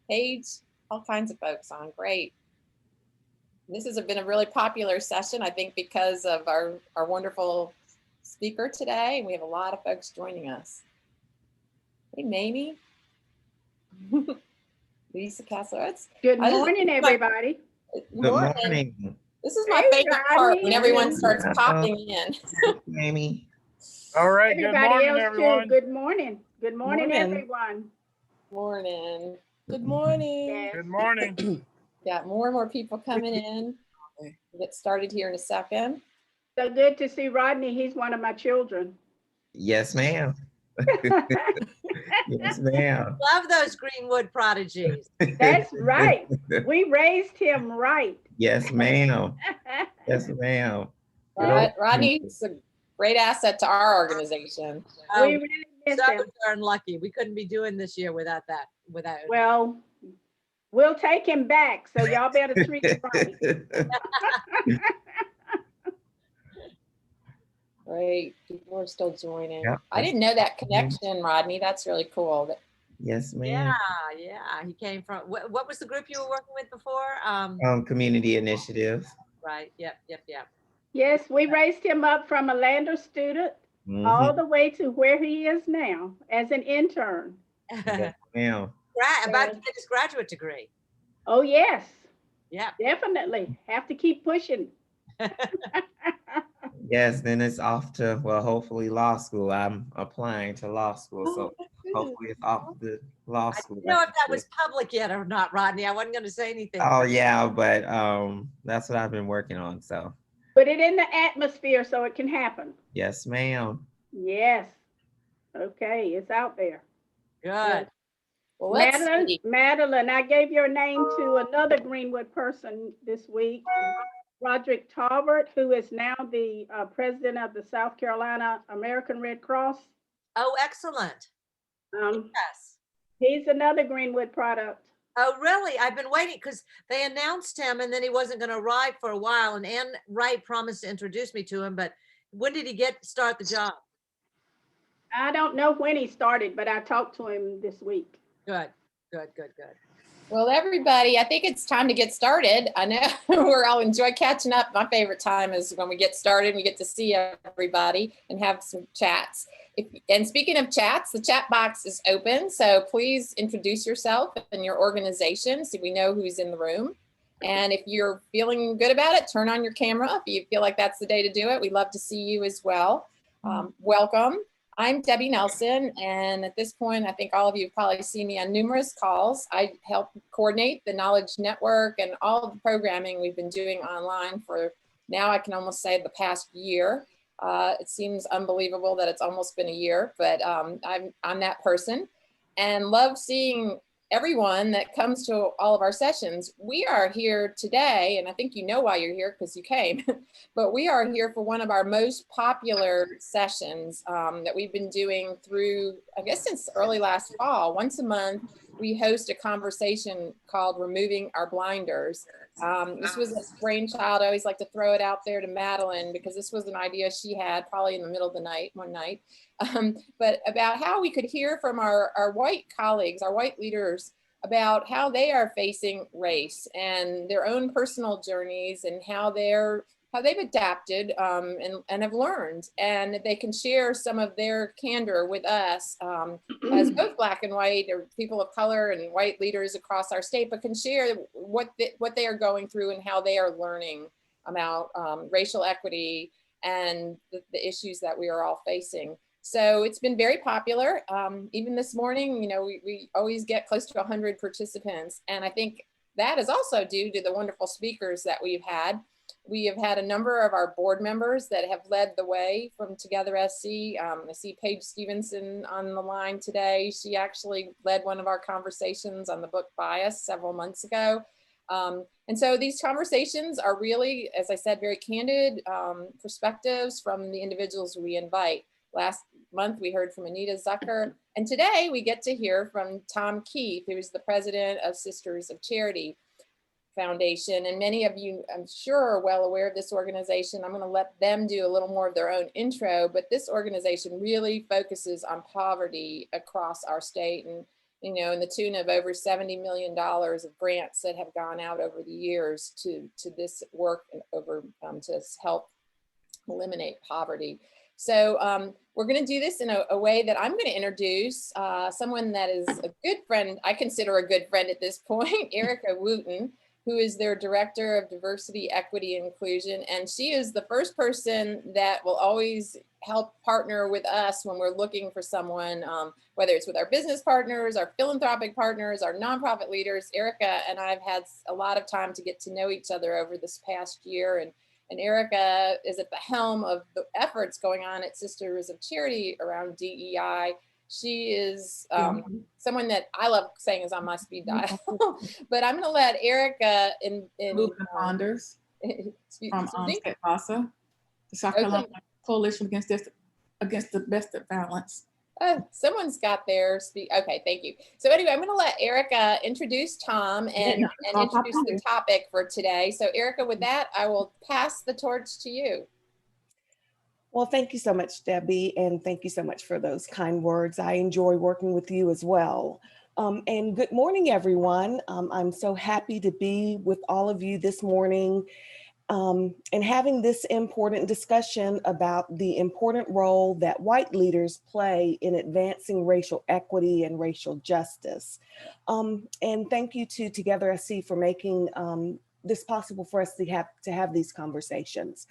Paige, all kinds of folks on. Great. This has been a really popular session, I think, because of our wonderful speaker today. We have a lot of folks joining us. Hey, Mamie. Lisa Castle. Good morning, everybody. Good morning. This is my favorite part when everyone starts popping in. Mamie. All right. Everybody good morning, everyone. Too. Good morning. Good morning, everyone. Morning. Good morning. Yes. Good morning. Got more and more people coming in. We'll get started here in a second. So good to see Rodney. He's one of my children. Yes, ma'am. Yes, ma'am. Love those Greenwood prodigies. That's right. We raised him right. Yes, ma'am. Yes, ma'am. Rodney's a great asset to our organization. We really miss him. So darn lucky. We couldn't be doing this year without that. Well, we'll take him back, so y'all better treat him right. Great. People are still joining. Yep. I didn't know that connection, Rodney. That's really cool. Yes, ma'am. Yeah. He came from, what was the group you were working with before? Community initiatives. Right. Yep. Yes, we raised him up from a Lander student all the way to where he is now as an intern. Yes, ma'am. About to get his graduate degree. Oh, yes. Yeah. Definitely. Have to keep pushing. Yes, then it's off to, well, hopefully law school. I'm applying to law school, so hopefully it's off to law school. I don't know if that was public yet or not, Rodney. I wasn't going to say anything. Oh, yeah, but that's what I've been working on, so. Put it in the atmosphere so it can happen. Yes, ma'am. Yes. Okay, it's out there. Good. Well, Madeline, I gave your name to another Greenwood person this week, Roderick Talbert, who is now the president of the South Carolina American Red Cross. Oh, excellent. Yes. He's another Greenwood product. Oh, really? I've been waiting because they announced him and then he wasn't going to arrive for a while. And Ann Wright promised to introduce me to him, but when did he start the job? I don't know when he started, but I talked to him this week. Good. Well, everybody, I think it's time to get started. I know we're all enjoy catching up. My favorite time is when we get started and we get to see everybody and have some chats. And speaking of chats, the chat box is open. So please introduce yourself and your organization so we know who's in the room. And if you're feeling good about it, turn on your camera. If you feel like that's the day to do it, we'd love to see you as well. Welcome. I'm Debbie Nelson, and at this point, I think all of you have probably seen me on numerous calls. I help coordinate the Knowledge Network and all of the programming we've been doing online for now, I can almost say the past year. It seems unbelievable that it's almost been a year, but I'm that person and love seeing everyone that comes to all of our sessions. We are here today, and I think you know why you're here because you came, but we are here for one of our most popular sessions that we've been doing through, I guess, since early last fall. Once a month, we host a conversation called Removing Our Blinders. This was a brainchild. I always like to throw it out there to Madeline because this was an idea she had probably in the middle of the night, one night, but about how we could hear from our white colleagues, our white leaders, about how they are facing race and their own personal journeys and how they've adapted and have learned, and they can share some of their candor with us as both Black and white or people of color and white leaders across our state, but can share what they are going through and how they are learning about racial equity and the issues that we are all facing. So it's been very popular. Even this morning, you know, we always get close to 100 participants. And I think that is also due to the wonderful speakers that we've had. We have had a number of our board members that have led the way from Together SC. I see Paige Stevenson on the line today. She actually led one of our conversations on the book Bias several months ago. And so these conversations are really, as I said, very candid perspectives from the individuals we invite. Last month, we heard from Anita Zucker, and today we get to hear from Tom Keith, who is the president of Sisters of Charity Foundation. And many of you, I'm sure, are well aware of this organization. I'm going to let them do a little more of their own intro, but this organization really focuses on poverty across our state. And in the tune of over $70 million of grants that have gone out over the years to this work and over to help eliminate poverty. So we're going to do this in a way that I'm going to introduce someone that is a good friend. I consider a good friend at this point, Erica Wooten, who is their Director of Diversity, Equity, and Inclusion. And she is the first person that will always help partner with us when we're looking for someone, whether it's with our business partners, our philanthropic partners, our nonprofit leaders. Erica and I have had a lot of time to get to know each other over this past year. And Erica is at the helm of the efforts going on at Sisters of Charity around DEI. She is someone that I love saying is on my speed dial, but I'm going to let Erica Luke Ponders from State FASA, the South Carolina Coalition Against Domestic Violence. Someone's got their speak. Okay, thank you. So anyway, I'm going to let Erica introduce Tom and introduce the topic for today. So Erica, with that, I will pass the torch to you. Well, thank you so much, Debbie, and thank you so much for those kind words. I enjoy working with you as well. And good morning, everyone. I'm so happy to be with all of you this morning and having this important discussion about the important role that white leaders play in advancing racial equity and racial justice. And thank you to Together SC for making this possible for us to have these conversations.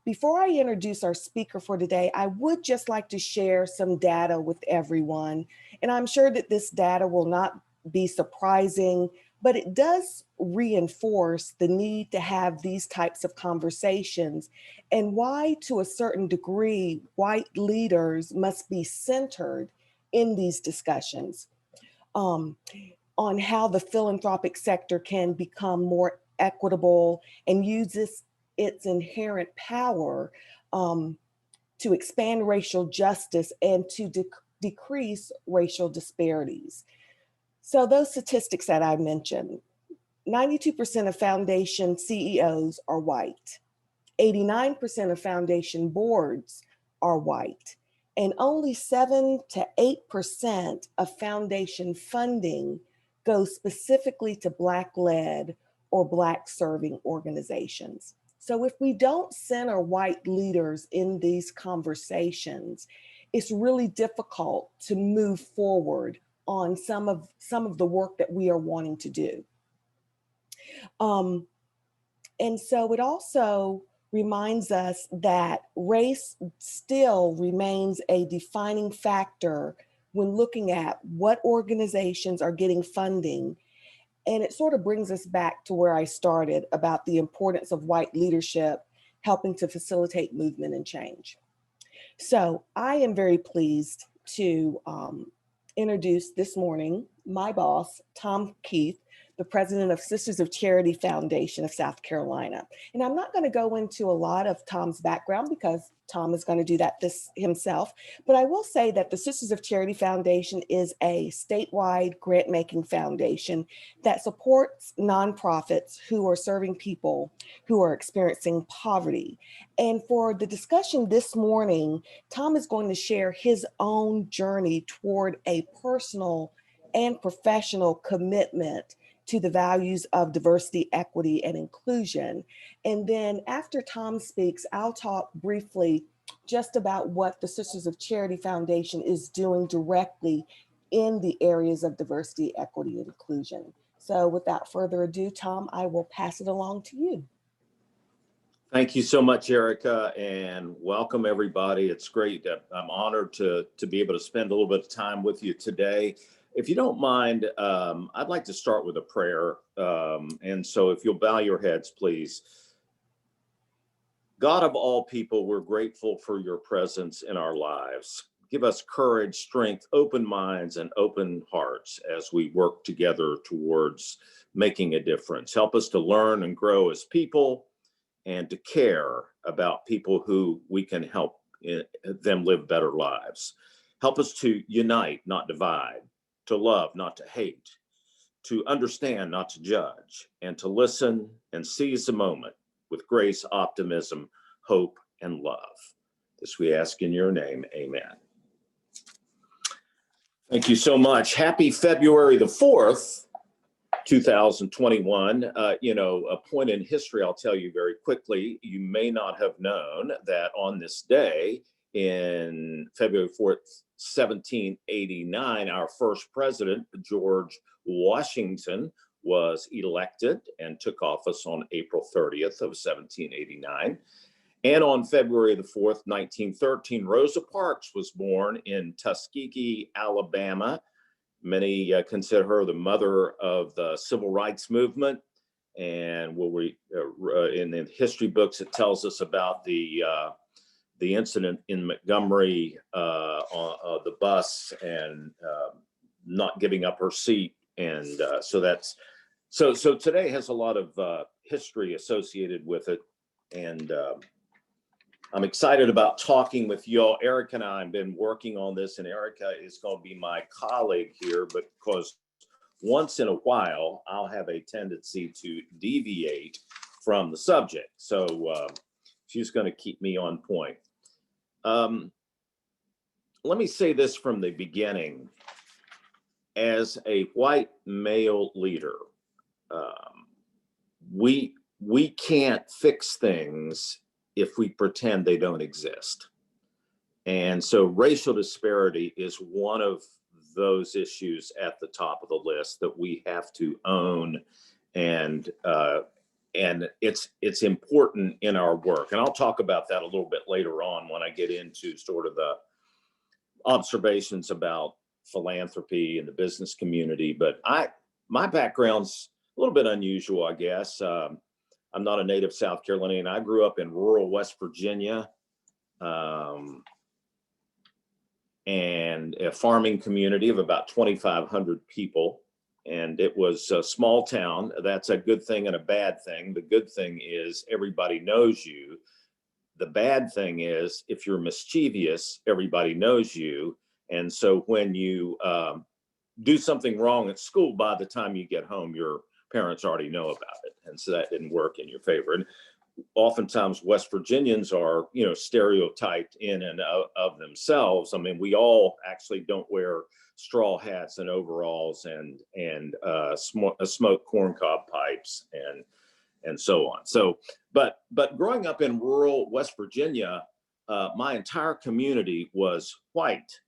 Before I introduce our speaker for today, I would just like to share some data with everyone. And I'm sure that this data will not be surprising, but it does reinforce the need to have these types of conversations and why, to a certain degree, white leaders must be centered in these discussions. On how the philanthropic sector can become more equitable and uses its inherent power to expand racial justice and to decrease racial disparities. So those statistics that I mentioned, 92% of foundation CEOs are white, 89% of foundation boards are white, and only 7 to 8% of foundation funding goes specifically to Black-led or Black-serving organizations. So if we don't center white leaders in these conversations, it's really difficult to move forward on some of the work that we are wanting to do. And so it also reminds us that race still remains a defining factor when looking at what organizations are getting funding. And it sort of brings us back to where I started about the importance of white leadership helping to facilitate movement and change. So I am very pleased to introduce this morning my boss, Tom Keith, the president of Sisters of Charity Foundation of South Carolina. And I'm not going to go into a lot of Tom's background because Tom is going to do that himself, but I will say that the Sisters of Charity Foundation is a statewide grant-making foundation that supports nonprofits who are serving people who are experiencing poverty. And for the discussion this morning, Tom is going to share his own journey toward a personal and professional commitment to the values of diversity, equity, and inclusion. And then after Tom speaks, I'll talk briefly just about what the Sisters of Charity Foundation is doing directly in the areas of diversity, equity, and inclusion. So without further ado, Tom, I will pass it along to you. Thank you so much, Erica, and welcome everybody. It's great. I'm honored to be able to spend a little bit of time with you today. If you don't mind, I'd like to start with a prayer. And so if you'll bow your heads, please. God of all people, we're grateful for your presence in our lives. Give us courage, strength, open minds, and open hearts as we work together towards making a difference. Help us to learn and grow as people and to care about people who we can help them live better lives. Help us to unite, not divide, to love, not to hate, to understand, not to judge, and to listen and seize the moment with grace, optimism, hope, and love. This we ask in your name, amen. Thank you so much. Happy February the 4th, 2021. A point in history I'll tell you very quickly. You may not have known that on this day, in February 4th, 1789, our first president, George Washington, was elected and took office on April 30th of 1789. And on February the 4th, 1913, Rosa Parks was born in Tuskegee, Alabama. Many consider her the mother of the civil rights movement. And in the history books, it tells us about the incident in Montgomery on the bus and not giving up her seat. And so today has a lot of history associated with it. And I'm excited about talking with y'all. Erica and I have been working on this, and Erica is going to be my colleague here, because once in a while, I'll have a tendency to deviate from the subject. So she's going to keep me on point. Let me say this from the beginning. As a white male leader, we can't fix things if we pretend they don't exist. And so racial disparity is one of those issues at the top of the list that we have to own, and it's important in our work. And I'll talk about that a little bit later on when I get into sort of the observations about philanthropy and the business community. But my background's a little bit unusual, I guess. I'm not a native South Carolinian. I grew up in rural West Virginia, and a farming community of about 2,500 people. And it was a small town. That's a good thing and a bad thing. The good thing is everybody knows you. The bad thing is if you're mischievous, everybody knows you. And so when you do something wrong at school, by the time you get home, your parents already know about it. And so that didn't work in your favor. And oftentimes West Virginians are, stereotyped in and of themselves. I mean, we all actually don't wear straw hats and overalls and smoke corncob pipes and so on. So, but growing up in rural West Virginia, my entire community was white.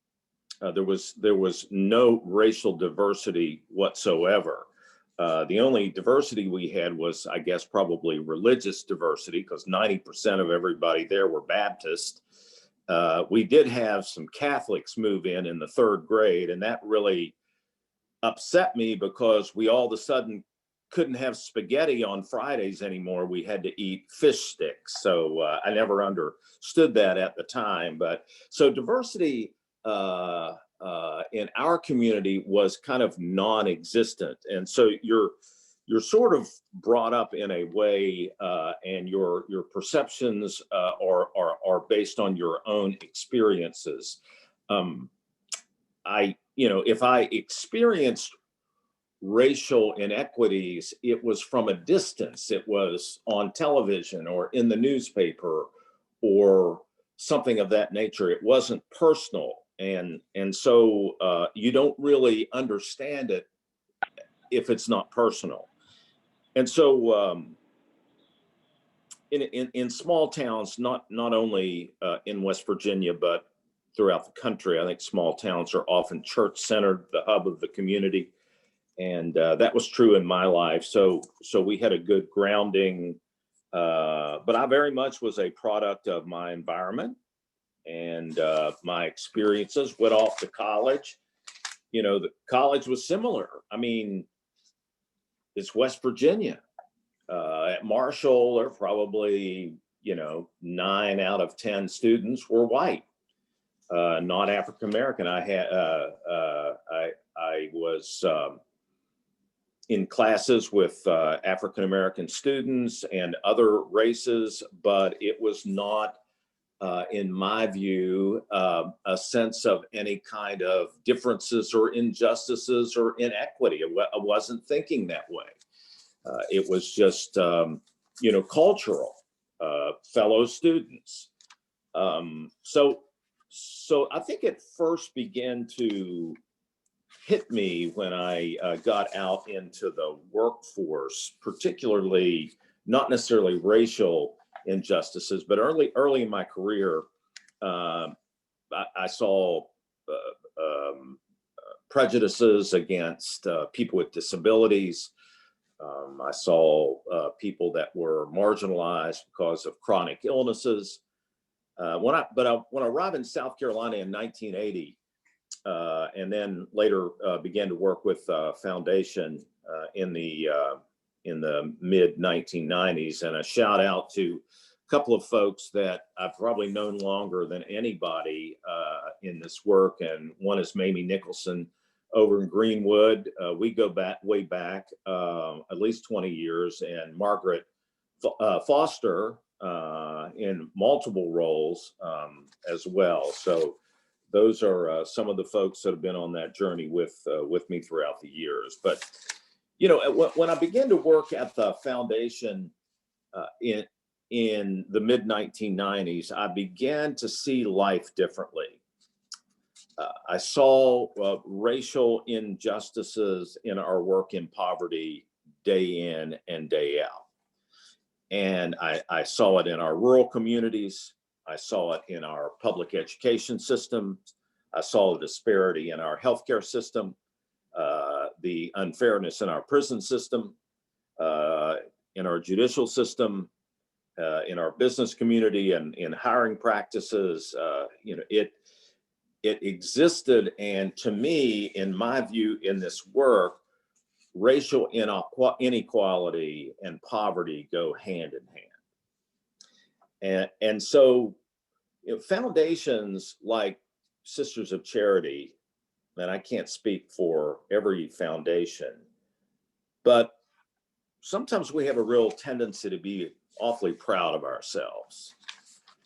There was no racial diversity whatsoever. The only diversity we had was, I guess, probably religious diversity, because 90% of everybody there were Baptist. We did have some Catholics move in the third grade, and that really upset me because we all of a sudden couldn't have spaghetti on Fridays anymore. We had to eat fish sticks. So I never understood that at the time. But so diversity in our community was kind of non-existent. And so you're sort of brought up in a way, and your perceptions are based on your own experiences. If I experienced racial inequities, it was from a distance. It was on television or in the newspaper or something of that nature. It wasn't personal. And so you don't really understand it if it's not personal. And so in small towns, not only in West Virginia, but throughout the country, I think small towns are often church-centered, the hub of the community. And that was true in my life. So we had a good grounding, but I very much was a product of my environment and my experiences. Went off to college. The college was similar. I mean, it's West Virginia. At Marshall, there probably, 9 out of 10 students were white, not African American. I was in classes with African American students and other races, but it was not, in my view, a sense of any kind of differences or injustices or inequity. I wasn't thinking that way. It was just, cultural, fellow students. So I think it first began to hit me when I got out into the workforce, particularly not necessarily racial injustices, but early in my career, I saw prejudices against people with disabilities. I saw people that were marginalized because of chronic illnesses. When I arrived in South Carolina in 1980, and then later began to work with Foundation in the mid 1990s, and a shout out to a couple of folks that I've probably known longer than anybody in this work, and one is Mamie Nicholson over in Greenwood. We go way back at least 20 years, and Margaret Foster in multiple roles as well. So those are some of the folks that have been on that journey with me throughout the years. But when I began to work at the foundation in the mid 1990s, I began to see life differently. I saw racial injustices in our work in poverty day in and day out. And I saw it in our rural communities. I saw it in our public education system. I saw the disparity in our healthcare system, the unfairness in our prison system, in our judicial system, in our business community, and in hiring practices. It existed, and to me, in my view, in this work, racial inequality and poverty go hand in hand. And so foundations like Sisters of Charity, and I can't speak for every foundation, but sometimes we have a real tendency to be awfully proud of ourselves.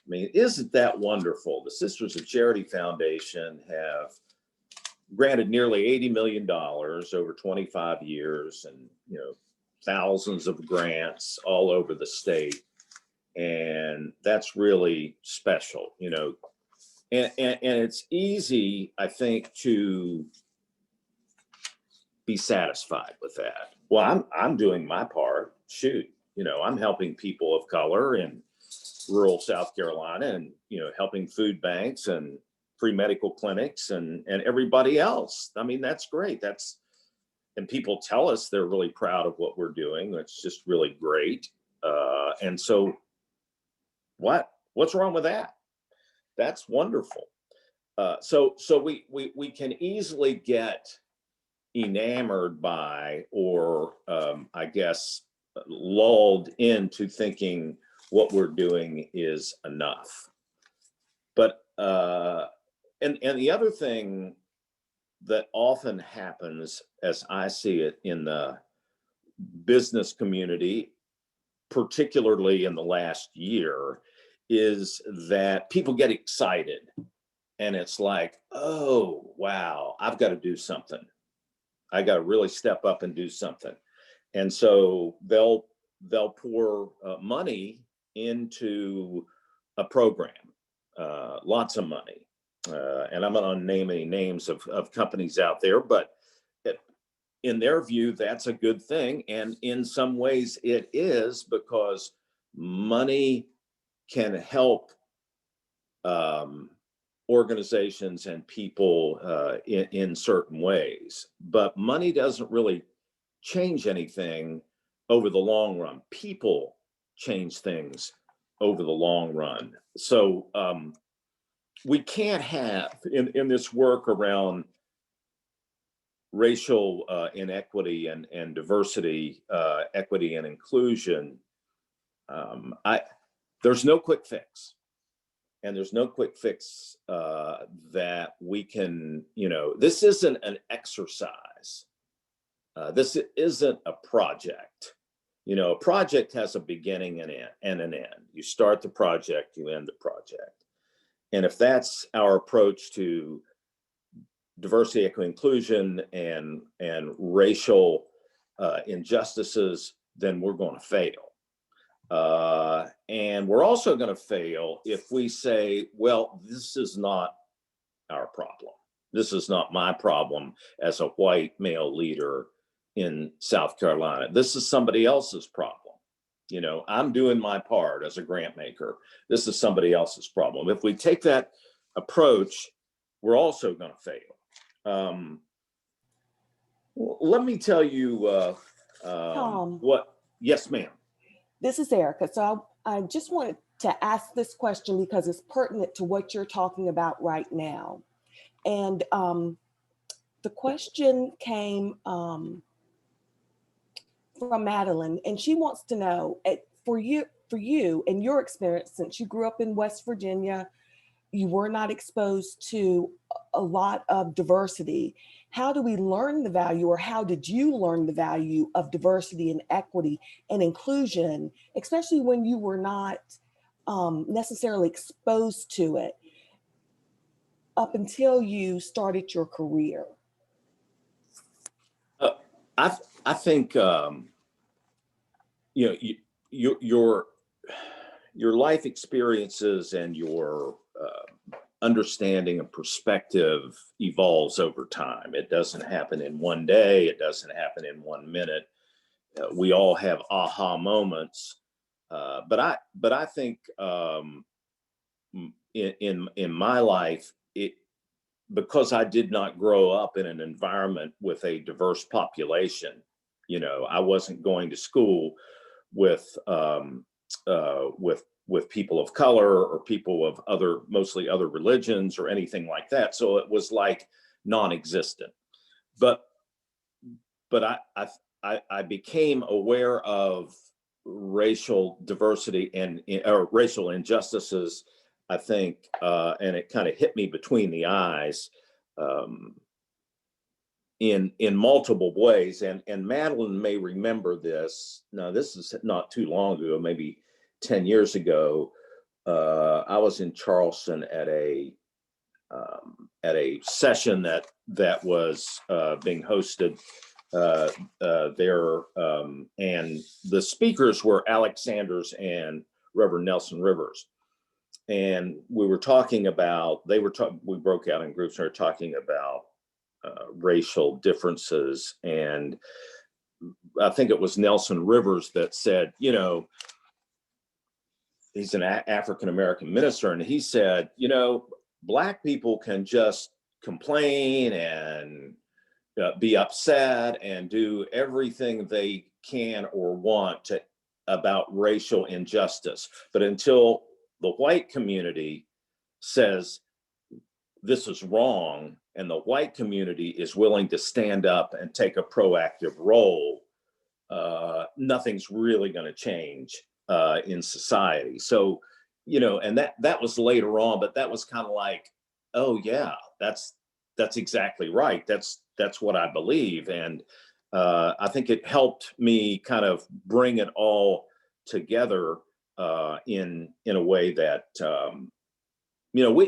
I mean, isn't that wonderful? The Sisters of Charity Foundation have granted nearly $80 million over 25 years, and thousands of grants all over the state, and that's really special. And it's easy, I think, to be satisfied with that. Well, I'm doing my part. Shoot, I'm helping people of color in rural South Carolina, and helping food banks and free medical clinics and everybody else. I mean, that's great. And people tell us they're really proud of what we're doing. It's just really great. And so what's wrong with that? That's wonderful. So we can easily get enamored by, or I guess lulled into thinking what we're doing is enough. But and the other thing that often happens, as I see it in the business community, particularly in the last year, is that people get excited, and it's like, oh wow, I've got to do something. I got to really step up and do something. And so they'll pour money into a program, lots of money. And I'm not going to name any names of companies out there, but in their view, that's a good thing. And in some ways it is, because money can help organizations and people in certain ways. But money doesn't really change anything over the long run. People change things over the long run. So we can't have in this work around racial inequity and diversity, equity and inclusion, there's no quick fix. And there's no quick fix that we can, this isn't an exercise. This isn't a project. A project has a beginning and an end. You start the project, you end the project. And if that's our approach to diversity, equity, inclusion, and racial injustices, then we're going to fail. And we're also going to fail if we say, well, this is not our problem. This is not my problem as a white male leader in South Carolina. This is somebody else's problem. You know, I'm doing my part as a grant maker. This is somebody else's problem. If we take that approach, we're also going to fail. Let me tell you Tom. what. Yes, ma'am. This is Erica. So I just wanted to ask this question because it's pertinent to what you're talking about right now. And the question came from Madeline, and she wants to know, for you and your experience, since you grew up in West Virginia, you were not exposed to a lot of diversity. How do we learn the value, or how did you learn the value of diversity and equity and inclusion, especially when you were not necessarily exposed to it up until you started your career? I think you know, your life experiences and your understanding and perspective evolves over time. It doesn't happen in one day. It doesn't happen in 1 minute. We all have aha moments, but I think in my life, because I did not grow up in an environment with a diverse population. You know, I wasn't going to school with people of color or people of mostly other religions or anything like that. So it was like non-existent. But I became aware of racial diversity or racial injustices, I think, and it kind of hit me between the eyes in multiple ways. And Madeline may remember this. Now, this is not too long ago, maybe 10 years ago. I was in Charleston at a session that was being hosted there, and the speakers were Alex Sanders and Reverend Nelson Rivers. And we were talking about, we broke out in groups and were talking about racial differences. And I think it was Nelson Rivers that said, you know, he's an African-American minister, and he said, you know, Black people can just complain and be upset and do everything they can or want to about racial injustice. But until the white community says this is wrong, and the white community is willing to stand up and take a proactive role, nothing's really going to change in society. So, you know, and that was later on, but that was kind of like, oh yeah, that's exactly right. That's what I believe. And I think it helped me kind of bring it all together in a way that, you know,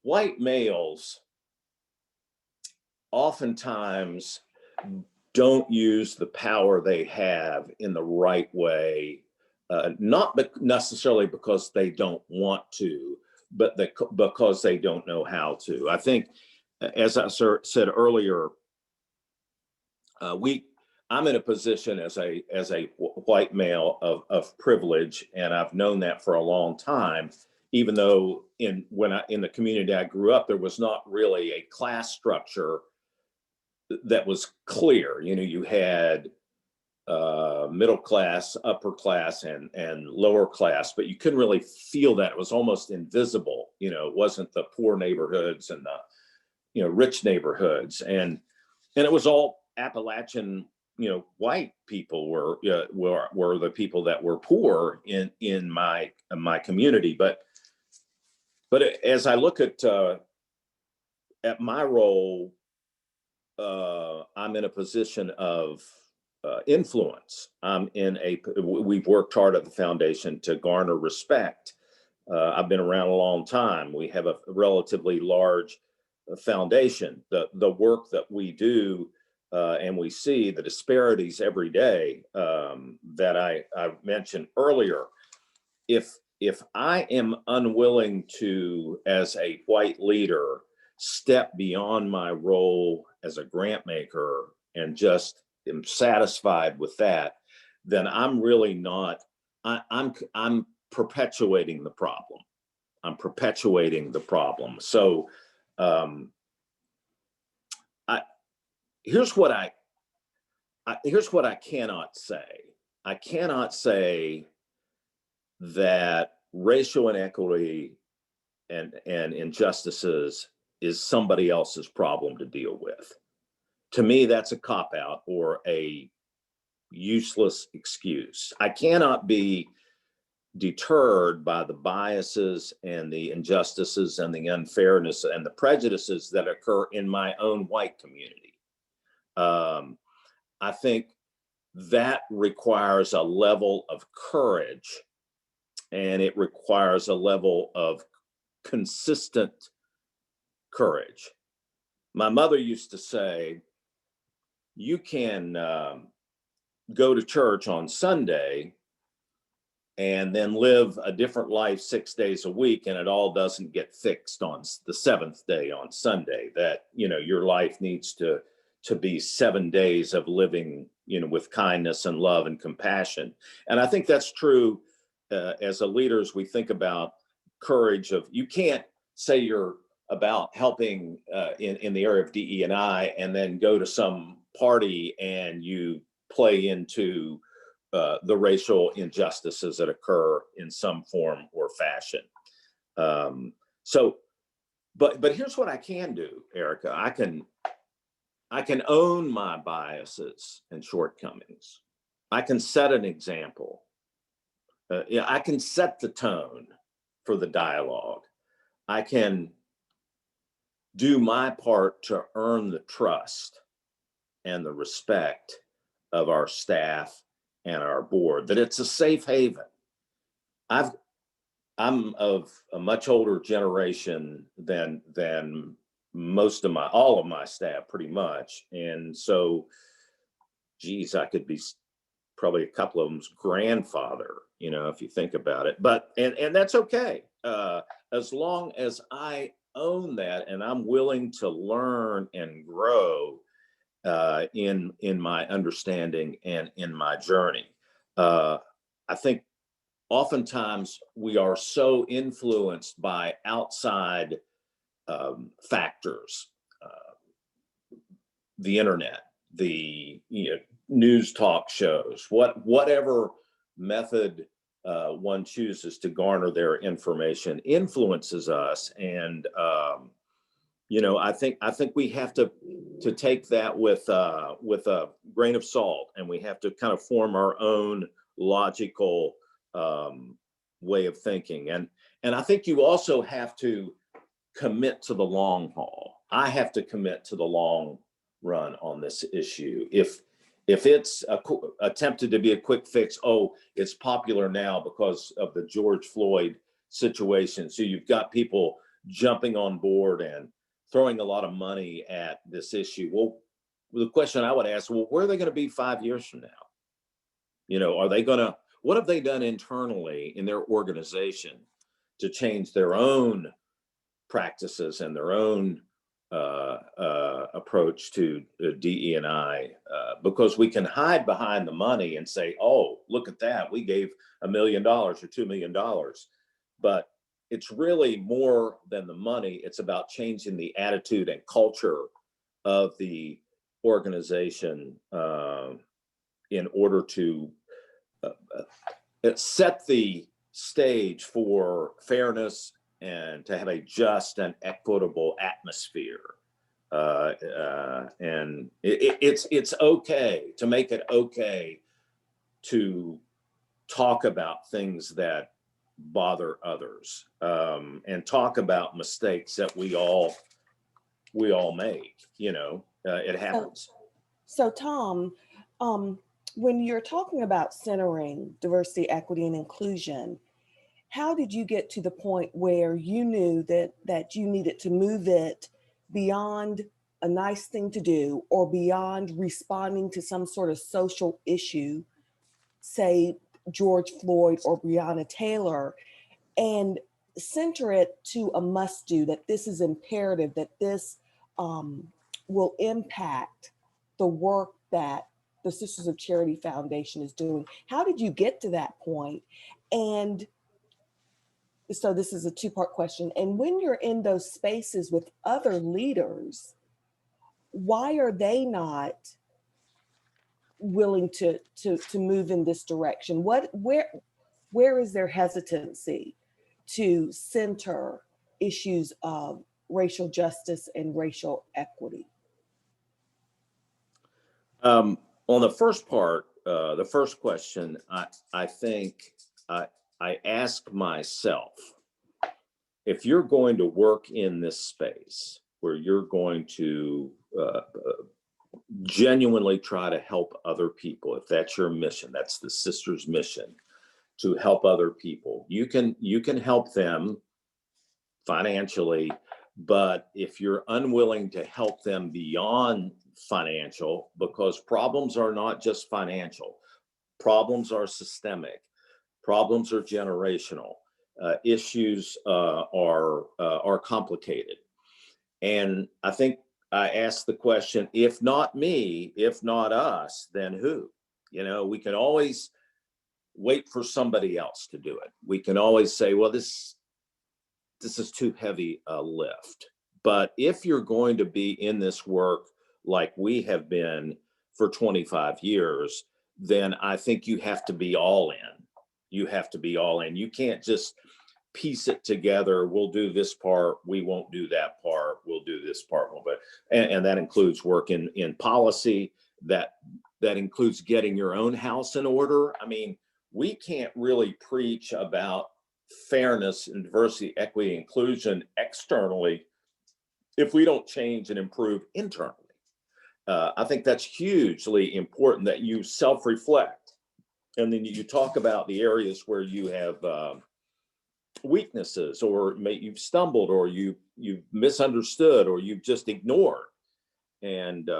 white males oftentimes don't use the power they have in the right way, not necessarily because they don't want to, but because they don't know how to. I think, as I said earlier, I'm in a position as a white male of privilege, and I've known that for a long time. Even though in the community I grew up, there was not really a class structure that was clear. You know, you had middle class, upper class, and lower class, but you couldn't really feel that. It was almost invisible. You know, it wasn't the poor neighborhoods and the rich neighborhoods, and it was all Appalachian. You know, white people were the people that were poor in my community. But as I look at my role, I'm in a position of influence. We've worked hard at the foundation to garner respect. I've been around a long time. We have a relatively large foundation. The work that we do, and we see the disparities every day that I mentioned earlier. If I am unwilling to, as a white leader, step beyond my role as a grant maker and just am satisfied with that, then I'm really not, I'm perpetuating the problem. I'm perpetuating the problem. So here's what I cannot say. I cannot say that racial inequity and injustices is somebody else's problem to deal with. To me, that's a cop-out or a useless excuse. I cannot be deterred by the biases and the injustices and the unfairness and the prejudices that occur in my own white community. I think that requires a level of courage, and it requires a level of consistent courage. My mother used to say, you can go to church on Sunday and then live a different life 6 days a week, and it all doesn't get fixed on the seventh day on Sunday. That, you know, your life needs to be 7 days of living, you know, with kindness and love and compassion. And I think that's true as a leader, as we think about courage of, you can't say you're about helping in the area of DE&I and then go to some party and you play into the racial injustices that occur in some form or fashion. But here's what I can do, Erica. I can own my biases and shortcomings. I can set an example. I can set the tone for the dialogue. I can do my part to earn the trust and the respect of our staff and our board, that it's a safe haven. I'm of a much older generation than all of my staff, pretty much. And so, geez, I could be probably a couple of them's grandfather, you know, if you think about it. But, and that's okay. As long as I own that and I'm willing to learn and grow in my understanding and in my journey. I think oftentimes we are so influenced by outside factors, the internet, the news talk shows, whatever method one chooses to garner their information influences us. And I think we have to take that with a grain of salt, and we have to kind of form our own logical way of thinking. And I think you also have to commit to the long haul. I have to commit to the long run on this issue. If it's attempted to be a quick fix, it's popular now because of the George Floyd situation, so you've got people jumping on board and throwing a lot of money at this issue. Well, the question I would ask, where are they going to be 5 years from now? What have they done internally in their organization to change their own practices and their own approach to DE&I? Because we can hide behind the money and say, look at that, we gave $1 million or $2 million. But it's really more than the money. It's about changing the attitude and culture of the organization in order to set the stage for fairness and to have a just and equitable atmosphere. And it's okay to make it okay to talk about things that bother others, and talk about mistakes that we all make. It happens. So Tom, when you're talking about centering diversity, equity, and inclusion, how did you get to the point where you knew that you needed to move it beyond a nice thing to do or beyond responding to some sort of social issue, say George Floyd or Breonna Taylor, and center it to a must do, that this is imperative, that this will impact the work that the Sisters of Charity Foundation is doing. How did you get to that point? And so this is a two-part question. And when you're in those spaces with other leaders, why are they not willing to move in this direction? Where is their hesitancy to center issues of racial justice and racial equity? On the first part, the first question, I think I ask myself, if you're going to work in this space where you're going to genuinely try to help other people, if that's your mission, that's the Sisters' mission, to help other people, you can help them financially, but if you're unwilling to help them beyond financial, because problems are not just financial, problems are systemic, problems are generational, issues are complicated. And I think I asked the question, if not me, if not us, then who? You know, we can always wait for somebody else to do it. We can always say, well, this is too heavy a lift. But if you're going to be in this work like we have been for 25 years, then I think you have to be all in. You have to be all in. You can't just piece it together. We'll do this part. We won't do that part. We'll do this part. And that includes work in policy. That includes getting your own house in order. I mean, we can't really preach about fairness and diversity, equity, inclusion externally if we don't change and improve internally. I think that's hugely important, that you self-reflect, and then you talk about the areas where you have weaknesses, or you've stumbled, or you've misunderstood, or you've just ignored. And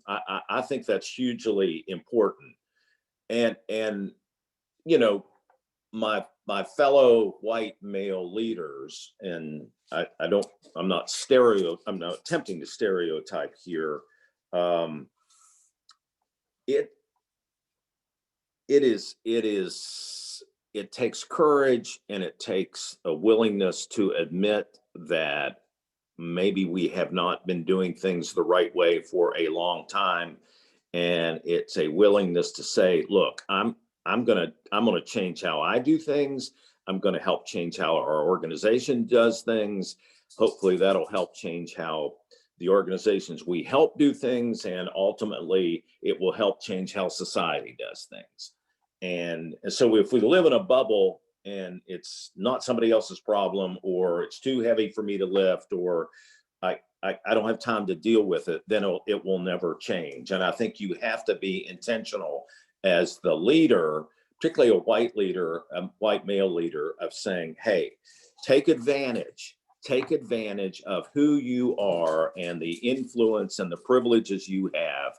I think that's hugely important. And you know, my fellow white male leaders, and I'm not attempting to stereotype here. It takes courage, and it takes a willingness to admit that maybe we have not been doing things the right way for a long time. And it's a willingness to say, look, I'm going to change how I do things. I'm going to help change how our organization does things. Hopefully that'll help change how the organizations we help do things. And ultimately it will help change how society does things. And so if we live in a bubble and it's not somebody else's problem, or it's too heavy for me to lift, or I don't have time to deal with it, then it will never change. And I think you have to be intentional as the leader, particularly a white leader, a white male leader, of saying, hey, take advantage of who you are and the influence and the privileges you have,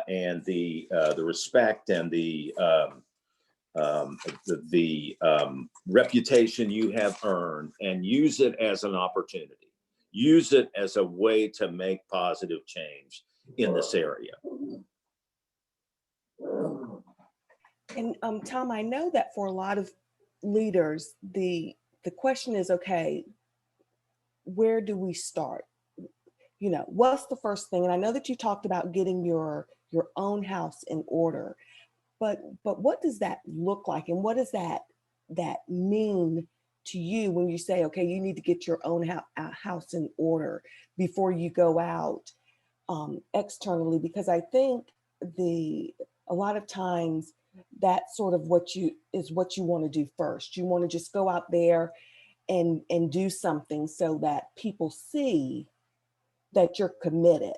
and the respect and the reputation you have earned, and use it as an opportunity. Use it as a way to make positive change in this area. And Tom, I know that for a lot of leaders, the question is, okay, where do we start? You know, what's the first thing? And I know that you talked about getting your own house in order, but what does that look like? And what does that mean to you when you say, okay, you need to get your own house in order before you go out externally? Because I think a lot of times that's sort of what you want to do first. You want to just go out there and do something so that people see that you're committed.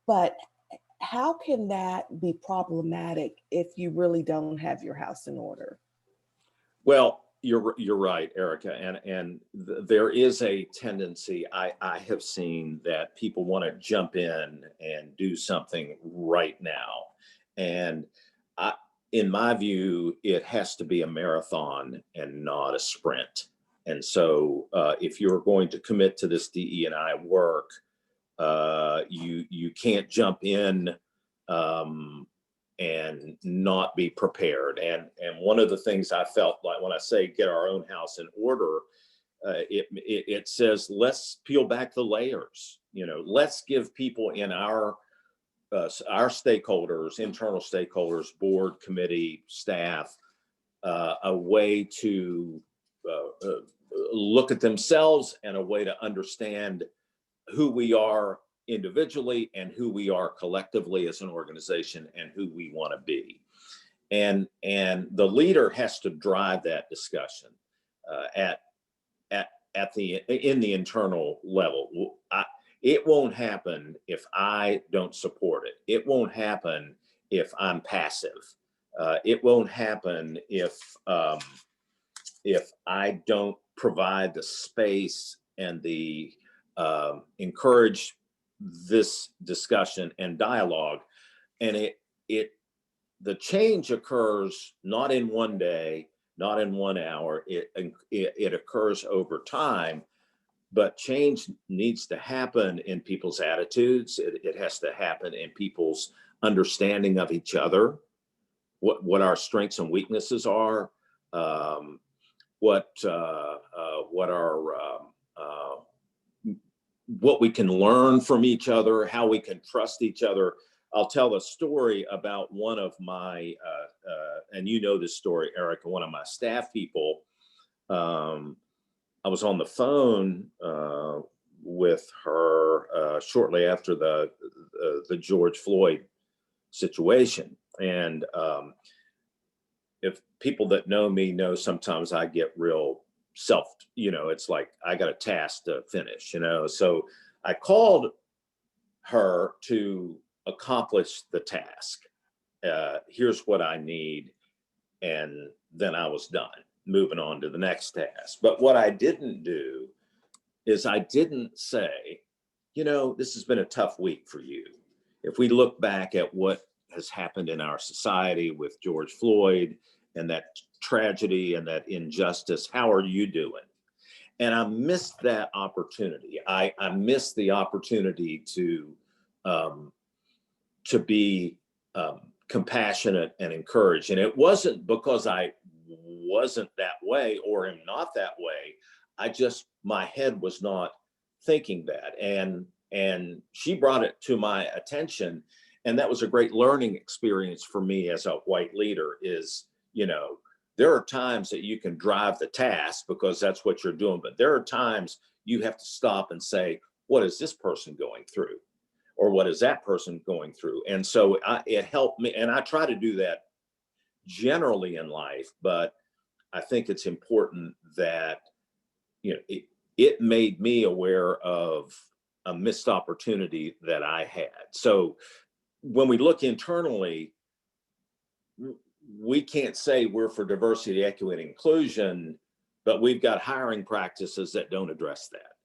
But how can that be problematic if you really don't have your house in order? Well, you're right, Erica, and there is a tendency I have seen that people want to jump in and do something right now, and in my view, it has to be a marathon and not a sprint. And so if you're going to commit to this DE&I work, you can't jump in and not be prepared. And one of the things I felt like when I say get our own house in order, it says let's peel back the layers. You know, let's give people in our stakeholders, internal stakeholders, board, committee, staff, a way to look at themselves and a way to understand who we are individually and who we are collectively as an organization and who we want to be. And the leader has to drive that discussion in the internal level. It won't happen if I don't support it. It won't happen if I'm passive. It won't happen if I don't provide the space and the encourage this discussion and dialogue. And the change occurs not in one day, not in 1 hour. It occurs over time, but change needs to happen in people's attitudes. It has to happen in people's understanding of each other, what our strengths and weaknesses are, what we can learn from each other, how we can trust each other. I'll tell a story about one of my, and you know this story, Erica, one of my staff people. I was on the phone with her shortly after the George Floyd situation. And if people that know me know, sometimes I get real it's like I got a task to finish, So I called her to accomplish the task. Here's what I need. And then I was done, moving on to the next task. But what I didn't do is I didn't say, this has been a tough week for you. If we look back at what has happened in our society with George Floyd and that tragedy and that injustice, how are you doing? And I missed that opportunity. I missed the opportunity to be compassionate and encourage. And it wasn't because I wasn't that way or am not that way. My head was not thinking that. And she brought it to my attention. And that was a great learning experience for me as a white leader is, there are times that you can drive the task because that's what you're doing. But there are times you have to stop and say, what is this person going through? Or what is that person going through? And so it helped me. And I try to do that generally in life, but I think it's important that, it made me aware of a missed opportunity that I had. So when we look internally, we can't say we're for diversity, equity, and inclusion, but we've got hiring practices that don't address that.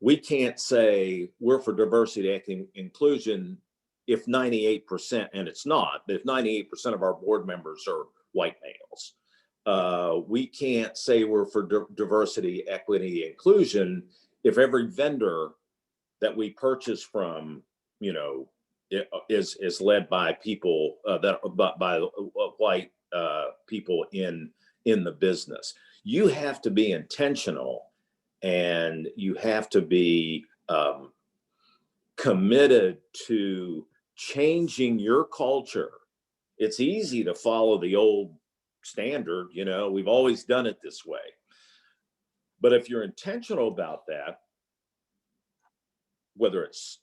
We can't say we're for diversity, equity, and inclusion if 98%, and it's not, but if 98% of our board members are white males. We can't say we're for diversity, equity, inclusion if every vendor that we purchase from, is led by people by white people in the business. You have to be intentional, and you have to be committed to changing your culture. It's easy to follow the old standard, we've always done it this way. But if you're intentional about that, whether it's,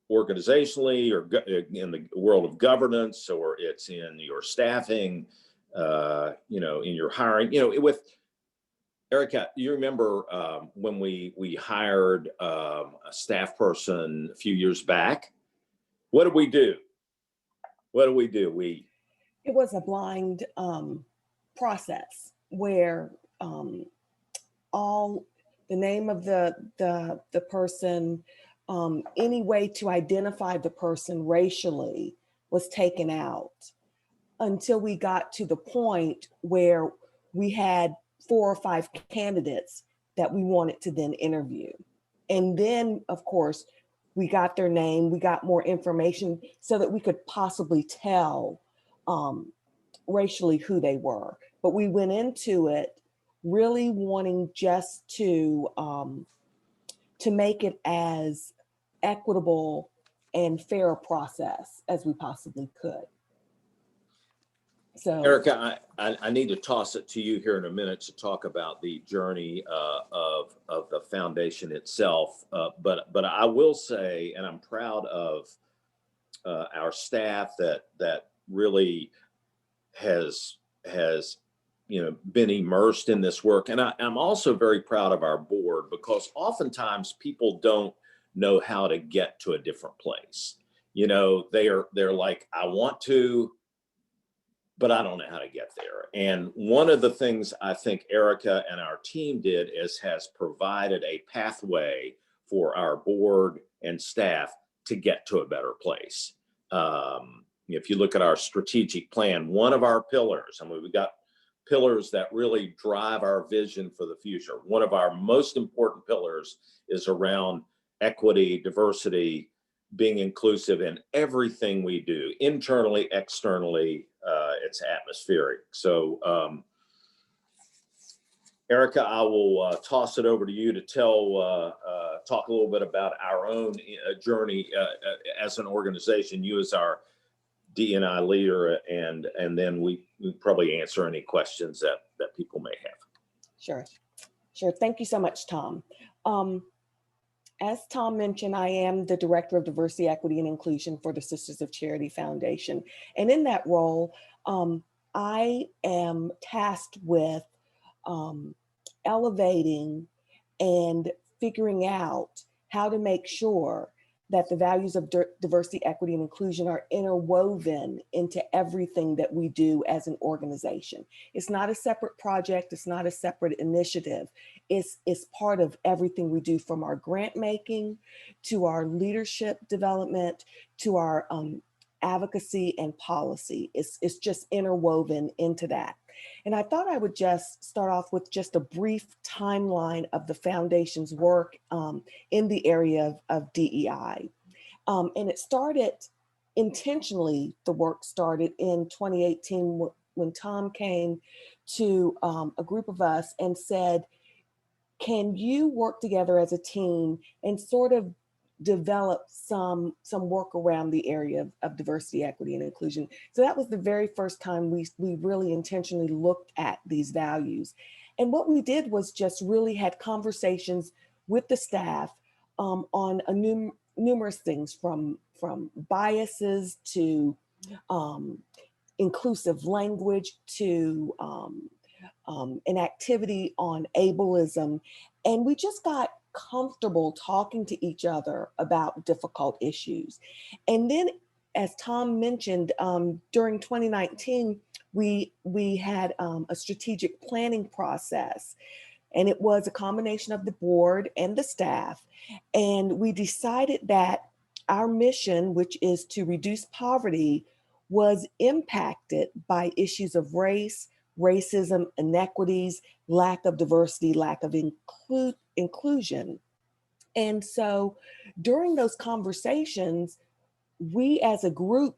organizationally or in the world of governance, or it's in your staffing, in your hiring, with Erica, you remember when we hired a staff person a few years back? What did we do? It was a blind process where all the name of the person, any way to identify the person racially was taken out until we got to the point where we had 4 or 5 candidates that we wanted to then interview. And then, of course, we got their name, we got more information so that we could possibly tell racially who they were. But we went into it really wanting just to make it as equitable and fair a process as we possibly could. So, Erica, I need to toss it to you here in a minute to talk about the journey of the foundation itself. But I will say, and I'm proud of our staff that really has been immersed in this work, and I'm also very proud of our board, because oftentimes people don't know how to get to a different place. They're like, I want to, but I don't know how to get there. And one of the things I think Erica and our team did has provided a pathway for our board and staff to get to a better place. If you look at our strategic plan, one of our pillars, we've got pillars that really drive our vision for the future. One of our most important pillars is around equity, diversity, being inclusive in everything we do, internally, externally. It's atmospheric. So, Erica, I will toss it over to you to talk a little bit about our own journey as an organization, you as our D&I leader, and then we probably answer any questions that people may have. Sure. Thank you so much, Tom. As Tom mentioned, I am the Director of Diversity, Equity, and Inclusion for the Sisters of Charity Foundation. And in that role, I am tasked with elevating and figuring out how to make sure that the values of diversity, equity, and inclusion are interwoven into everything that we do as an organization. It's not a separate project. It's not a separate initiative. It's part of everything we do, from our grant making to our leadership development to our advocacy and policy. It's just interwoven into that. And I thought I would just start off with just a brief timeline of the foundation's work in the area of DEI. And it started intentionally, the work started in 2018 when Tom came to a group of us and said, can you work together as a team and sort of develop some work around the area of diversity, equity, and inclusion? So that was the very first time we really intentionally looked at these values. And what we did was just really had conversations with the staff on numerous things, from biases to inclusive language to an activity on ableism. And we just got comfortable talking to each other about difficult issues. And then, as Tom mentioned, during 2019, we had a strategic planning process, and it was a combination of the board and the staff. And we decided that our mission, which is to reduce poverty, was impacted by issues of race, racism, inequities, lack of diversity, lack of inclusion. And so during those conversations, we as a group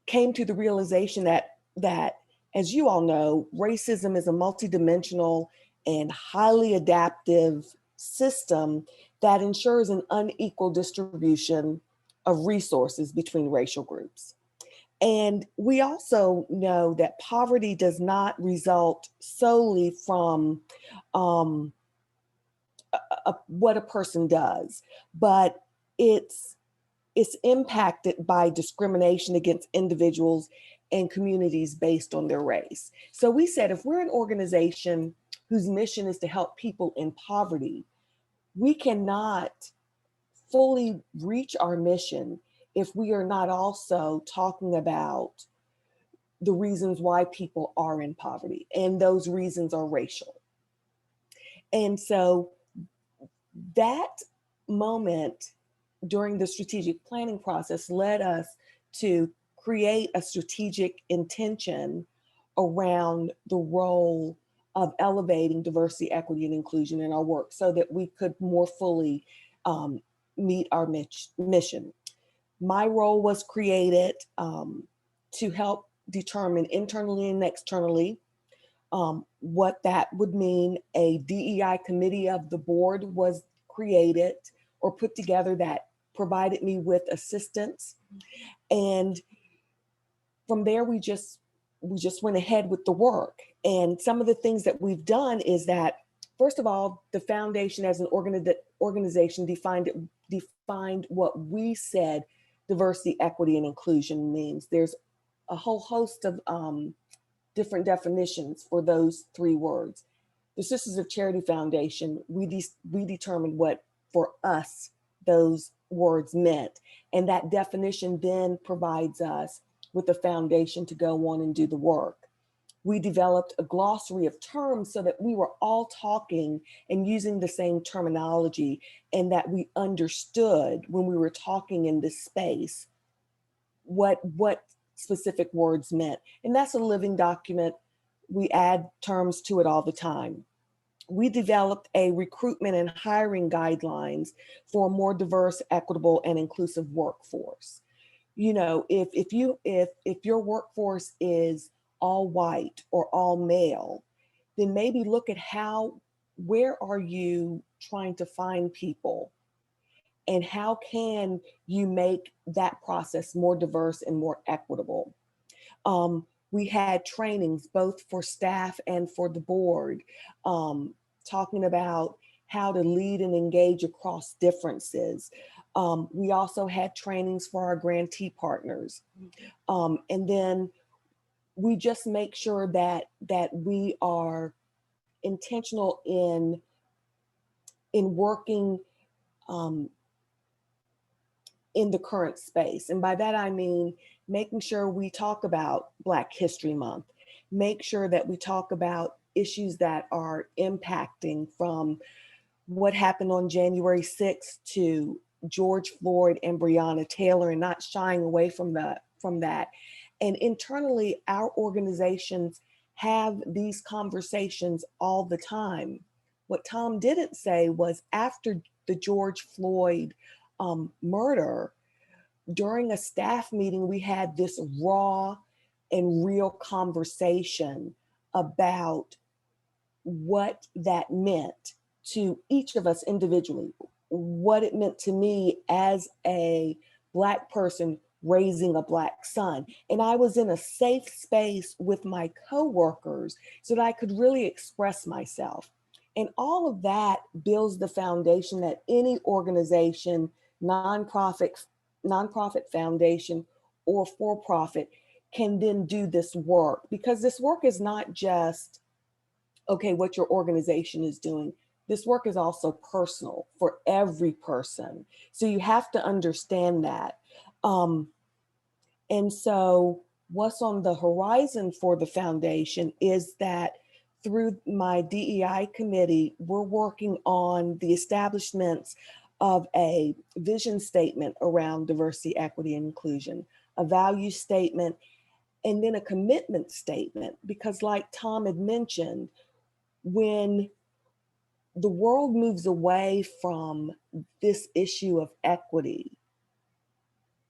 came to the realization that, as you all know, racism is a multidimensional and highly adaptive system that ensures an unequal distribution of resources between racial groups. And we also know that poverty does not result solely from what a person does, but it's impacted by discrimination against individuals and communities based on their race. So we said, if we're an organization whose mission is to help people in poverty, we cannot fully reach our mission if we are not also talking about the reasons why people are in poverty, and those reasons are racial. And so that moment during the strategic planning process led us to create a strategic intention around the role of elevating diversity, equity, and inclusion in our work so that we could more fully meet our mission. My role was created to help determine internally and externally what that would mean. A DEI committee of the board was created or put together that provided me with assistance. And from there, we just went ahead with the work. And some of the things that we've done is that, first of all, the foundation as an organization defined what we said diversity, equity, and inclusion means. There's a whole host of different definitions for those three words. The Sisters of Charity Foundation, we determined what for us those words meant. And that definition then provides us with a foundation to go on and do the work. We developed a glossary of terms so that we were all talking and using the same terminology, and that we understood when we were talking in this space what specific words meant. And that's a living document. We add terms to it all the time. We developed a recruitment and hiring guidelines for a more diverse, equitable, and inclusive workforce. You know, if your workforce is all white or all male, then maybe look at where are you trying to find people, and how can you make that process more diverse and more equitable? We had trainings both for staff and for the board, talking about how to lead and engage across differences. We also had trainings for our grantee partners. And then we just make sure that we are intentional in working in the current space. And by that, I mean, making sure we talk about Black History Month, make sure that we talk about issues that are impacting, from what happened on January 6th to George Floyd and Breonna Taylor, and not shying away from that. And internally, our organizations have these conversations all the time. What Tom didn't say was, after the George Floyd murder, during a staff meeting, we had this raw and real conversation about what that meant to each of us individually, what it meant to me as a Black person raising a Black son. And I was in a safe space with my coworkers so that I could really express myself. And all of that builds the foundation that any organization, nonprofit foundation, or for-profit can then do this work. Because this work is not just, okay, what your organization is doing. This work is also personal for every person. So you have to understand that. And so what's on the horizon for the foundation is that through my DEI committee, we're working on the establishments of a vision statement around diversity, equity, and inclusion, a value statement, and then a commitment statement. Because like Tom had mentioned, when the world moves away from this issue of equity,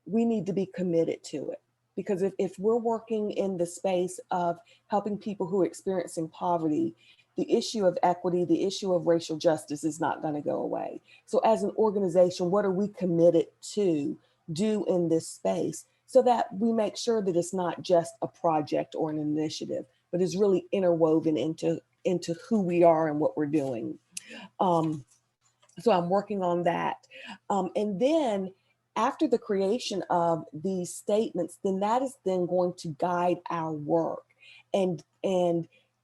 we need to be committed to it. Because if we're working in the space of helping people who are experiencing poverty, the issue of equity, the issue of racial justice is not going to go away. So as an organization, what are we committed to do in this space so that we make sure that it's not just a project or an initiative, but is really interwoven into who we are and what we're doing. So I'm working on that. And then after the creation of these statements, then that is then going to guide our work and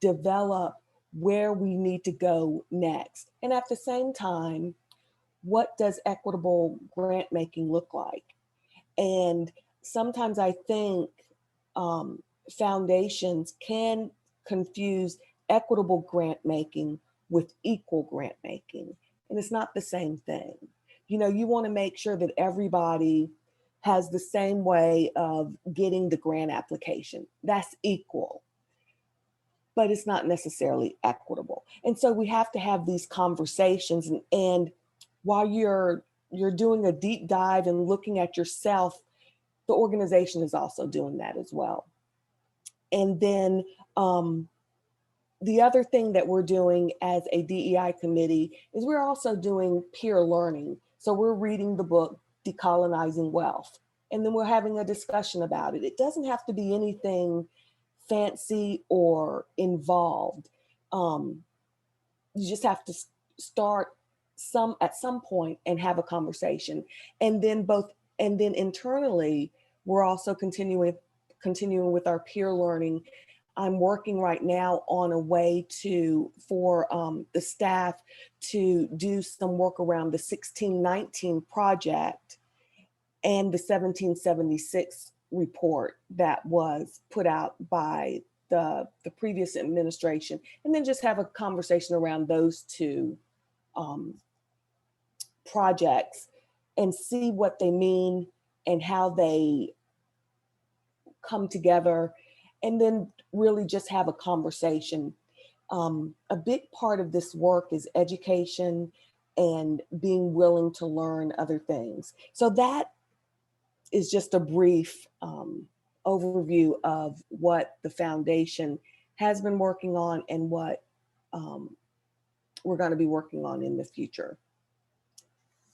develop where we need to go next. And at the same time, what does equitable grant making look like? And sometimes I think foundations can confuse equitable grant making with equal grant making. And it's not the same thing. You know, you want to make sure that everybody has the same way of getting the grant application. That's equal. but it's not necessarily equitable. And so we have to have these conversations, and while you're doing a deep dive and looking at yourself, the organization is also doing that as well. And then the other thing that we're doing as a DEI committee is we're also doing peer learning. So we're reading the book, Decolonizing Wealth, and then we're having a discussion about it. It doesn't have to be anything fancy or involved. You just have to start at some point and have a conversation. And then internally, we're also continuing with our peer learning. I'm working right now on a way for the staff to do some work around the 1619 project and the 1776 report that was put out by the previous administration, and then just have a conversation around those two projects and see what they mean and how they come together, and then really just have a conversation. A big part of this work is education and being willing to learn other things. So that is just a brief overview of what the foundation has been working on and what we're going to be working on in the future.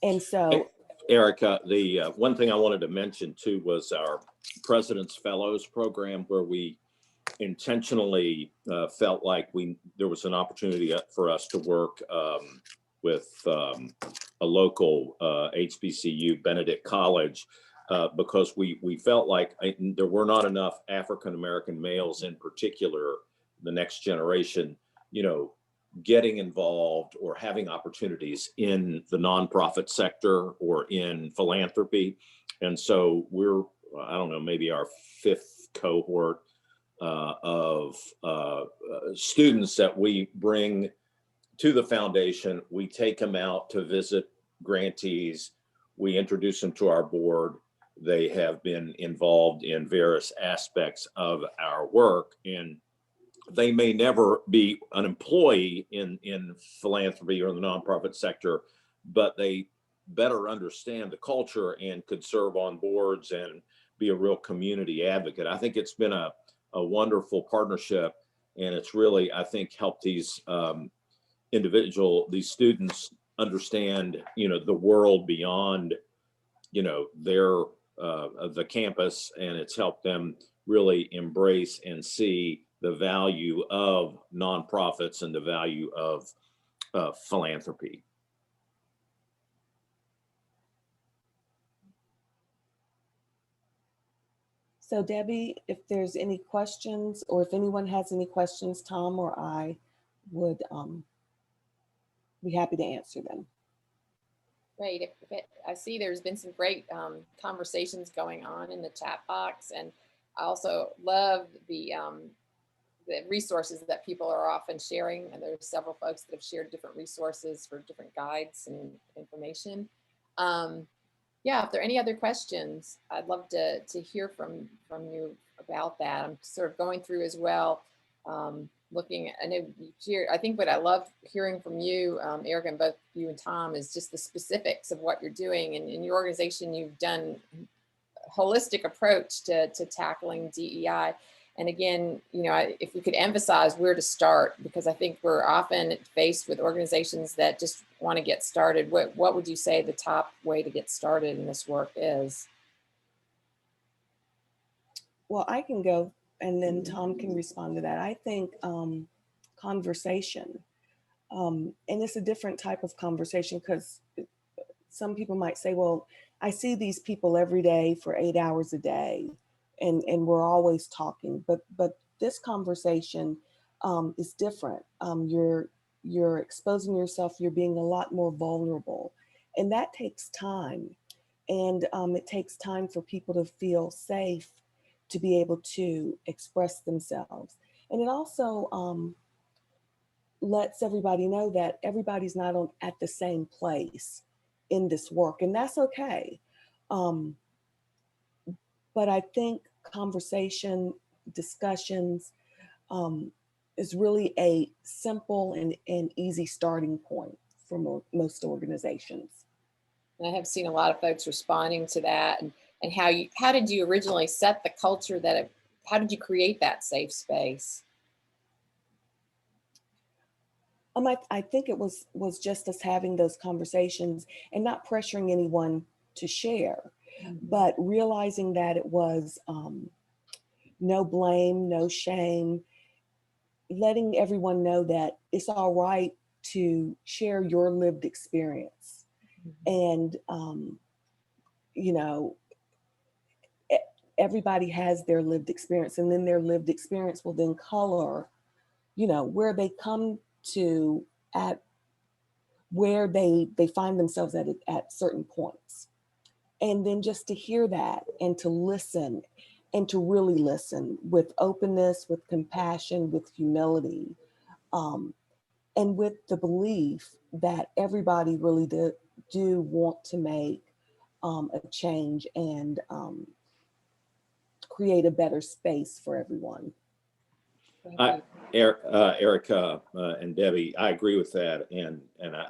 And so, Erica, the one thing I wanted to mention too was our President's Fellows program, where we intentionally felt like there was an opportunity for us to work with a local HBCU, Benedict College, because we felt like there were not enough African-American males in particular, the next generation, getting involved or having opportunities in the nonprofit sector or in philanthropy. And so we're, I don't know, maybe our 5th cohort of students that we bring to the foundation. We take them out to visit grantees. We introduce them to our board. They have been involved in various aspects of our work, and they may never be an employee in philanthropy or the nonprofit sector, but they better understand the culture and could serve on boards and be a real community advocate. I think it's been a wonderful partnership, and it's really, I think, helped these these students understand, the world beyond, the campus, and it's helped them really embrace and see the value of nonprofits and the value of philanthropy. So Debbie, if there's any questions, or if anyone has any questions, Tom or I would be happy to answer them. Great. I see there's been some great conversations going on in the chat box, and I also love the resources that people are often sharing. And there's several folks that have shared different resources for different guides and information. Yeah, if there are any other questions, I'd love to hear from you about that. I'm sort of going through as well, looking, I think what I love hearing from you, Erica, and both you and Tom, is just the specifics of what you're doing. And in your organization, you've done a holistic approach to tackling DEI. And again, if we could emphasize where to start, because I think we're often faced with organizations that just want to get started. What would you say the top way to get started in this work is? Well, I can go, and then Tom can respond to that. I think conversation, and it's a different type of conversation, because some people might say, well, I see these people every day for 8 hours a day, and we're always talking, but this conversation is different. You're exposing yourself, you're being a lot more vulnerable, and that takes time. And it takes time for people to feel safe to be able to express themselves. And it also lets everybody know that everybody's not at the same place in this work, and that's okay. But I think conversation, discussions, is really a simple and easy starting point for most organizations. I have seen a lot of folks responding to that, and how did you originally set the culture how did you create that safe space? I think it was just us having those conversations and not pressuring anyone to share, but realizing that it was no blame, no shame, letting everyone know that it's all right to share your lived experience. And, you know, everybody has their lived experience, and then their lived experience will then color, you know, where they come to at where they find themselves at certain points. And then just to hear that and to listen and to really listen with openness, with compassion, with humility, and with the belief that everybody really do want to make a change and create a better space for everyone. Erica and Debbie, I agree with that, and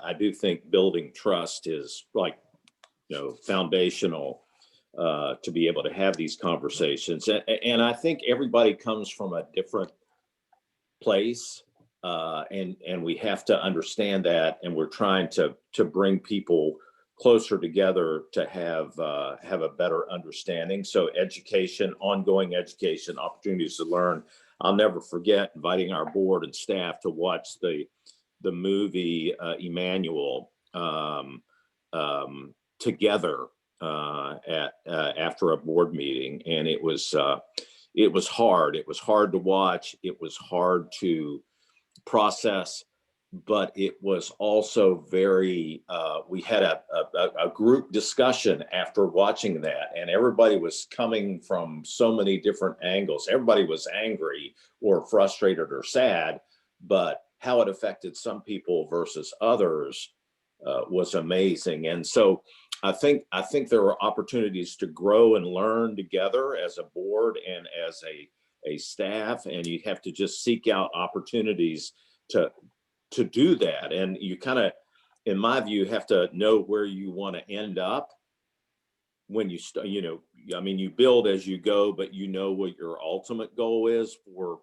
I do think building trust is like, you know, foundational to be able to have these conversations. And I think everybody comes from a different place, and we have to understand that. And we're trying to bring people closer together to have a better understanding. So education, ongoing education, opportunities to learn. I'll never forget inviting our board and staff to watch the movie Emmanuel together after a board meeting, and it was hard. It was hard to watch. It was hard to process, but it was also very. We had a group discussion after watching that, and everybody was coming from so many different angles. Everybody was angry or frustrated or sad, but how it affected some people versus others was amazing. And so I think there are opportunities to grow and learn together as a board and as a staff, and you have to just seek out opportunities to do that. And you kind of, in my view, have to know where you want to end up when you start. You know, I mean, you build as you go, but you know what your ultimate goal is for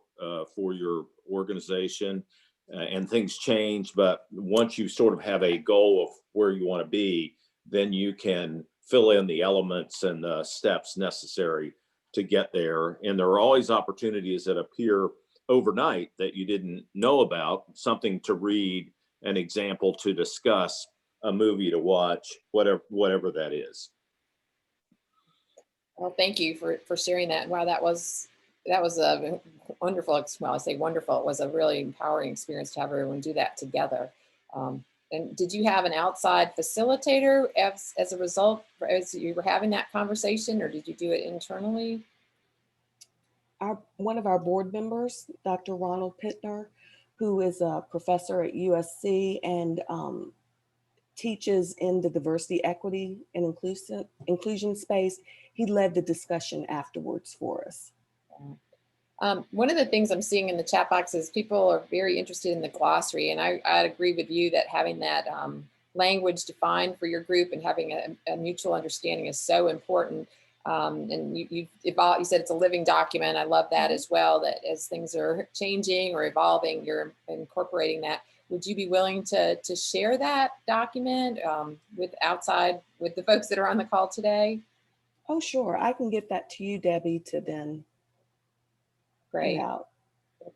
your organization. And things change, but once you sort of have a goal of where you want to be, then you can fill in the elements and the steps necessary to get there. And there are always opportunities that appear overnight that you didn't know about, something to read, an example to discuss, a movie to watch, whatever that is. Well, thank you for sharing that. Wow, that was a wonderful, well, I say wonderful, it was a really empowering experience to have everyone do that together. And did you have an outside facilitator as a result, as you were having that conversation, or did you do it internally? One of our board members, Dr. Ronald Pittner, who is a professor at USC and teaches in the diversity, equity, and inclusion space, he led the discussion afterwards for us. One of the things I'm seeing in the chat box is people are very interested in the glossary, and I'd agree with you that having that language defined for your group and having a mutual understanding is so important. And you said it's a living document. I love that as well, that as things are changing or evolving, you're incorporating that. Would you be willing to share that document with the folks that are on the call today? Oh, sure. I can get that to you, Debbie, to then. Great. Well,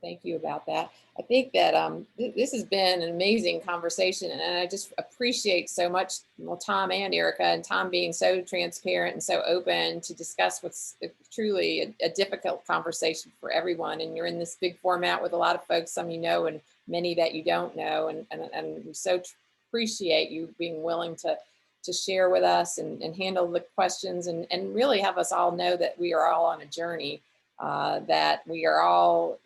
thank you about that. I think that this has been an amazing conversation, and I just appreciate so much, well, Tom and Erica, and Tom being so transparent and so open to discuss what's truly a difficult conversation for everyone. And you're in this big format with a lot of folks, some you know and many that you don't know, and we so appreciate you being willing to share with us and handle the questions and really have us all know that we are all on a journey. That we are all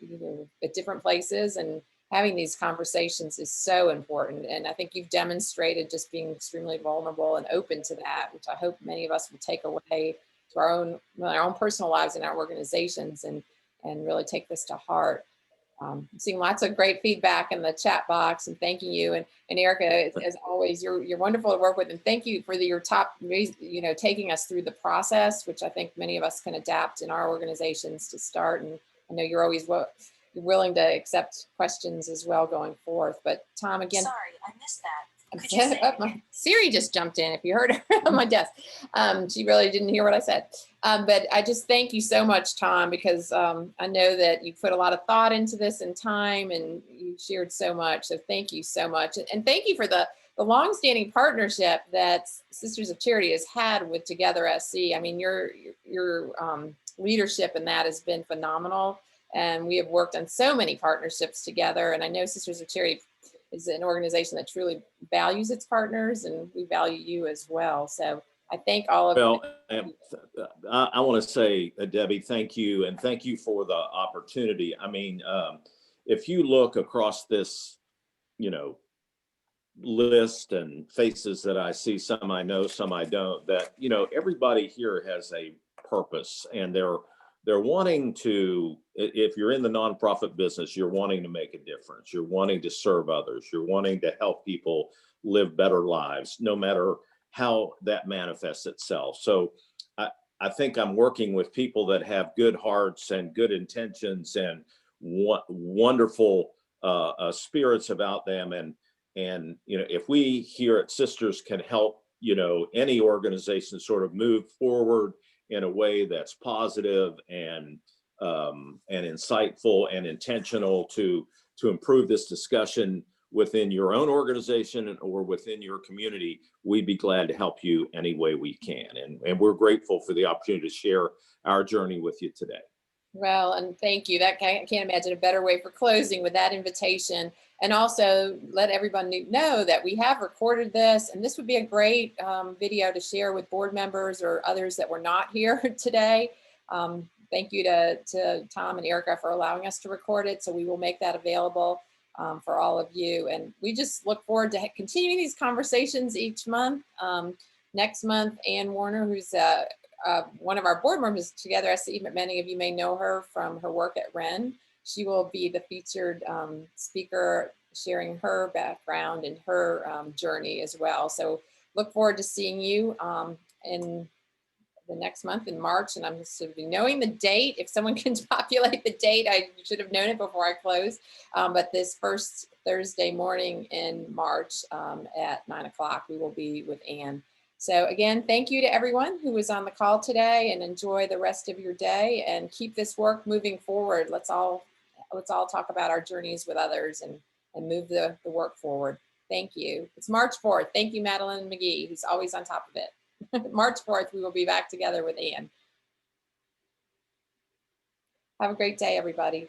at different places, and having these conversations is so important. And I think you've demonstrated just being extremely vulnerable and open to that, which I hope many of us will take away to our own personal lives and our organizations and really take this to heart. seeing lots of great feedback in the chat box, and thanking you. And Erica, as always, you're wonderful to work with, and thank you for your top, taking us through the process, which I think many of us can adapt in our organizations to start. And I know you're always willing to accept questions as well going forth. But Tom, again, sorry, I missed that. My Siri just jumped in, if you heard her on my desk. She really didn't hear what I said. But I just thank you so much, Tom, because I know that you put a lot of thought into this and time, and you shared so much. So thank you so much. And thank you for the longstanding partnership that Sisters of Charity has had with Together SC. I mean, your leadership in that has been phenomenal. And we have worked on so many partnerships together. And I know Sisters of Charity is an organization that truly values its partners, and we value you as well. So I thank all of you. Well, I want to say, Debbie, thank you. And thank you for the opportunity. I mean, if you look across this, list and faces that I see, some I know, some I don't, that, everybody here has a purpose, and they're wanting to, if you're in the nonprofit business, you're wanting to make a difference. You're wanting to serve others. You're wanting to help people live better lives, no matter how that manifests itself. So I think I'm working with people that have good hearts and good intentions and wonderful spirits about them. And if we here at Sisters can help, any organization sort of move forward in a way that's positive and insightful and intentional to improve this discussion within your own organization or within your community, we'd be glad to help you any way we can. And we're grateful for the opportunity to share our journey with you today. Well, and thank you. I can't imagine a better way for closing with that invitation. And also let everyone know that we have recorded this, and this would be a great video to share with board members or others that were not here today. Thank you to Tom and Erica for allowing us to record it. So we will make that available for all of you. And we just look forward to continuing these conversations each month. Next month, Ann Warner, who's one of our board members Together SC, but many of you may know her from her work at Wren. She will be the featured speaker, sharing her background and her journey as well. So look forward to seeing you in the next month in March. And I'm just sort of knowing the date. If someone can populate the date, I should have known it before I closed. But this first Thursday morning in March at 9 o'clock, we will be with Ann. So again, thank you to everyone who was on the call today, and enjoy the rest of your day and keep this work moving forward. Let's all talk about our journeys with others and move the work forward. Thank you. It's March 4th. Thank you, Madeline McGee, who's always on top of it. March 4th, we will be back together with Ann. Have a great day, everybody.